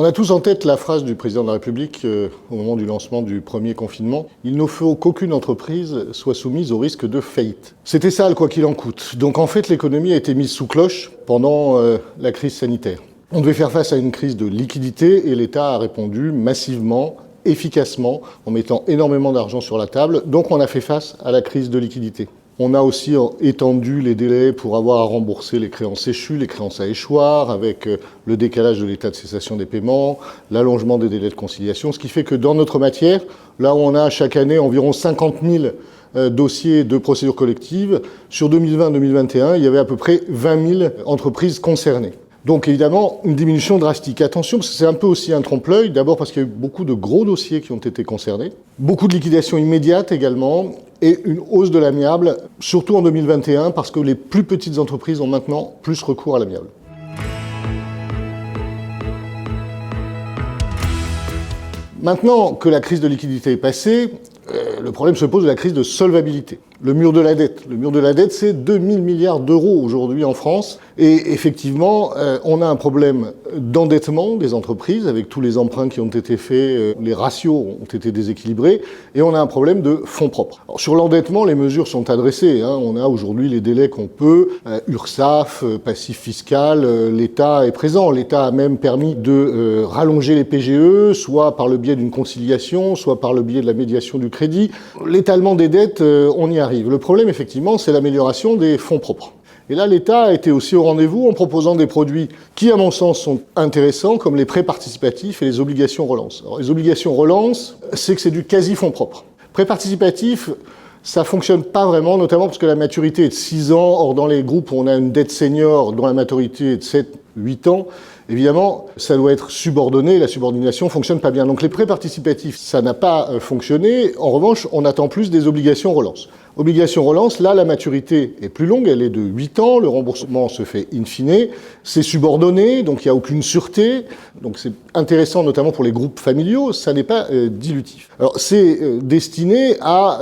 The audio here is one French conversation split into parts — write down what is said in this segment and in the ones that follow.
On a tous en tête la phrase du président de la République au moment du lancement du premier confinement. Il ne faut qu'aucune entreprise soit soumise au risque de faillite. C'était ça le quoi qu'il en coûte. Donc en fait, l'économie a été mise sous cloche pendant la crise sanitaire. On devait faire face à une crise de liquidité et l'État a répondu massivement, efficacement, en mettant énormément d'argent sur la table. Donc on a fait face à la crise de liquidité. On a aussi étendu les délais pour avoir à rembourser les créances échues, les créances à échoir, avec le décalage de l'état de cessation des paiements, l'allongement des délais de conciliation, ce qui fait que dans notre matière, là où on a chaque année environ 50 000 dossiers de procédure collective, sur 2020-2021, il y avait à peu près 20 000 entreprises concernées. Donc évidemment, une diminution drastique. Attention, parce que c'est un peu aussi un trompe-l'œil, d'abord parce qu'il y a eu beaucoup de gros dossiers qui ont été concernés, beaucoup de liquidations immédiates également, et une hausse de l'amiable, surtout en 2021, parce que les plus petites entreprises ont maintenant plus recours à l'amiable. Maintenant que la crise de liquidité est passée, le problème se pose de la crise de solvabilité. Le mur de la dette. Le mur de la dette, c'est 2 000 milliards d'euros aujourd'hui en France. Et effectivement, on a un problème d'endettement des entreprises avec tous les emprunts qui ont été faits, les ratios ont été déséquilibrés, et on a un problème de fonds propres. Alors, sur l'endettement, les mesures sont adressées. On a aujourd'hui les délais qu'on peut, URSSAF, passif fiscal, l'État est présent. L'État a même permis de rallonger les PGE, soit par le biais d'une conciliation, soit par le biais de la médiation du crédit. L'étalement des dettes, on y arrive. Le problème, effectivement, c'est l'amélioration des fonds propres. Et là, l'État a été aussi au rendez-vous en proposant des produits qui, à mon sens, sont intéressants, comme les prêts participatifs et les obligations relance. Alors, les obligations relance, c'est que c'est du quasi-fonds propre. Prêts participatifs, ça fonctionne pas vraiment, notamment parce que la maturité est de 6 ans. Or, dans les groupes où on a une dette senior dont la maturité est de 7-8 ans, évidemment, ça doit être subordonné, la subordination fonctionne pas bien. Donc les prêts participatifs, ça n'a pas fonctionné. En revanche, on attend plus des obligations relance. Obligations relance, là, la maturité est plus longue, elle est de 8 ans, le remboursement se fait in fine, c'est subordonné, donc il n'y a aucune sûreté, donc c'est intéressant notamment pour les groupes familiaux, ça n'est pas dilutif. Alors c'est destiné à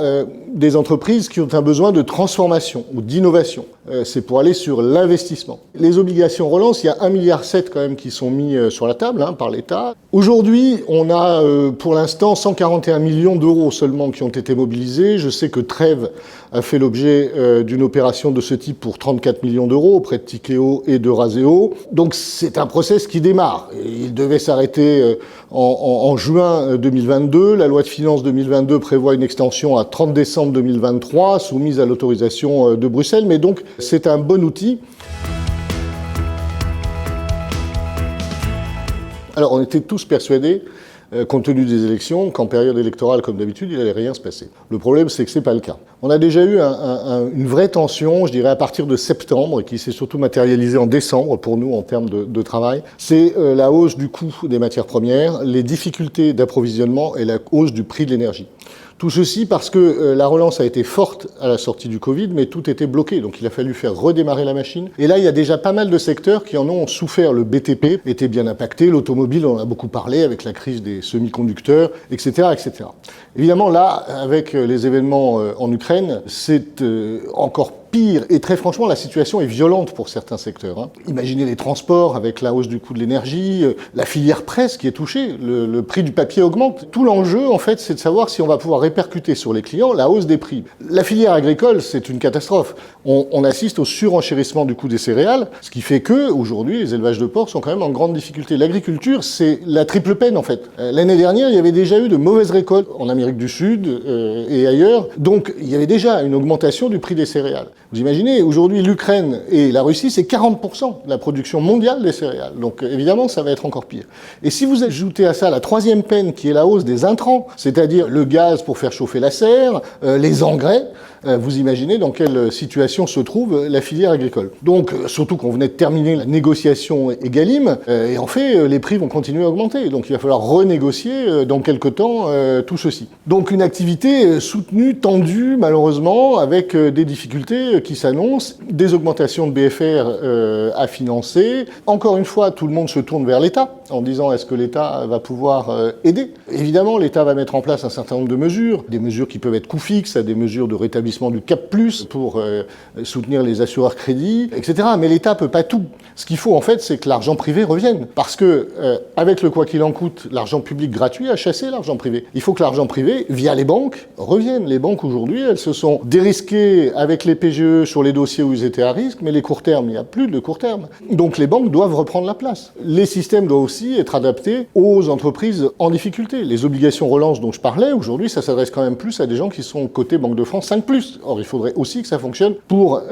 des entreprises qui ont un besoin de transformation ou d'innovation. C'est pour aller sur l'investissement. Les obligations relance, il y a 1,7 milliard quand même qui sont mis sur la table par l'État. Aujourd'hui, on a pour l'instant 141 millions d'euros seulement qui ont été mobilisés. Je sais que Trèves a fait l'objet d'une opération de ce type pour 34 millions d'euros auprès de Tikeo et de Raseo. Donc c'est un process qui démarre. Il devait s'arrêter en juin 2022. La loi de finances 2022 prévoit une extension à 30 décembre 2023, soumise à l'autorisation de Bruxelles. Mais donc c'est un bon outil. Alors on était tous persuadés, compte tenu des élections, qu'en période électorale, comme d'habitude, il n'allait rien se passer. Le problème, c'est que ce n'est pas le cas. On a déjà eu une vraie tension, je dirais, à partir de septembre, et qui s'est surtout matérialisée en décembre pour nous en termes de travail. C'est la hausse du coût des matières premières, les difficultés d'approvisionnement et la hausse du prix de l'énergie. Tout ceci parce que la relance a été forte à la sortie du Covid, mais tout était bloqué. Donc il a fallu faire redémarrer la machine. Et là, il y a déjà pas mal de secteurs qui en ont souffert. Le BTP était bien impacté, l'automobile, on en a beaucoup parlé avec la crise des semi-conducteurs, etc., etc. Évidemment, là, avec les événements en Ukraine, c'est encore pire. Et très franchement, la situation est violente pour certains secteurs. Imaginez les transports avec la hausse du coût de l'énergie, la filière presse qui est touchée, le prix du papier augmente. Tout l'enjeu, en fait, c'est de savoir si on va pouvoir répercuter sur les clients la hausse des prix. La filière agricole, c'est une catastrophe. On assiste au surenchérissement du coût des céréales, ce qui fait que, aujourd'hui, les élevages de porc sont quand même en grande difficulté. L'agriculture, c'est la triple peine, en fait. L'année dernière, il y avait déjà eu de mauvaises récoltes en Amérique du Sud et ailleurs. Donc, il y avait déjà une augmentation du prix des céréales. Vous imaginez, aujourd'hui, l'Ukraine et la Russie, c'est 40% de la production mondiale des céréales. Donc, évidemment, ça va être encore pire. Et si vous ajoutez à ça la troisième peine, qui est la hausse des intrants, c'est-à-dire le gaz pour faire chauffer la serre, les engrais, vous imaginez dans quelle situation se trouve la filière agricole. Donc, surtout qu'on venait de terminer la négociation Egalim, et en fait, les prix vont continuer à augmenter. Donc, il va falloir renégocier dans quelque temps tout ceci. Donc, une activité soutenue, tendue, malheureusement, avec des difficultés budget qui s'annonce, des augmentations de BFR à financer. Encore une fois, tout le monde se tourne vers l'État en disant est-ce que l'État va pouvoir aider. Évidemment, l'État va mettre en place un certain nombre de mesures, des mesures qui peuvent être coûts fixes, des mesures de rétablissement du Cap+, pour soutenir les assureurs crédits, etc. Mais l'État peut pas tout. Ce qu'il faut en fait, c'est que l'argent privé revienne. Parce que avec le quoi qu'il en coûte, l'argent public gratuit a chassé l'argent privé. Il faut que l'argent privé, via les banques, revienne. Les banques aujourd'hui, elles se sont dérisquées avec les PGE sur les dossiers où ils étaient à risque, mais les courts termes, il n'y a plus de court terme. Donc les banques doivent reprendre la place. Les systèmes doivent aussi être adaptés aux entreprises en difficulté. Les obligations relance dont je parlais, aujourd'hui, ça s'adresse quand même plus à des gens qui sont côté Banque de France 5+. Or, il faudrait aussi que ça fonctionne pour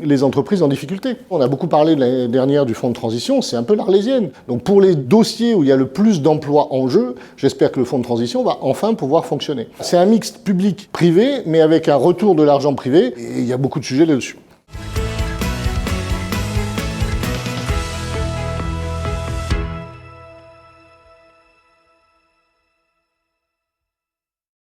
les entreprises en difficulté. On a beaucoup parlé de l'année dernière du fonds de transition, c'est un peu l'Arlésienne. Donc pour les dossiers où il y a le plus d'emplois en jeu, j'espère que le fonds de transition va enfin pouvoir fonctionner. C'est un mix public-privé, mais avec un retour de l'argent privé, et il y a beaucoup de sujets là-dessus.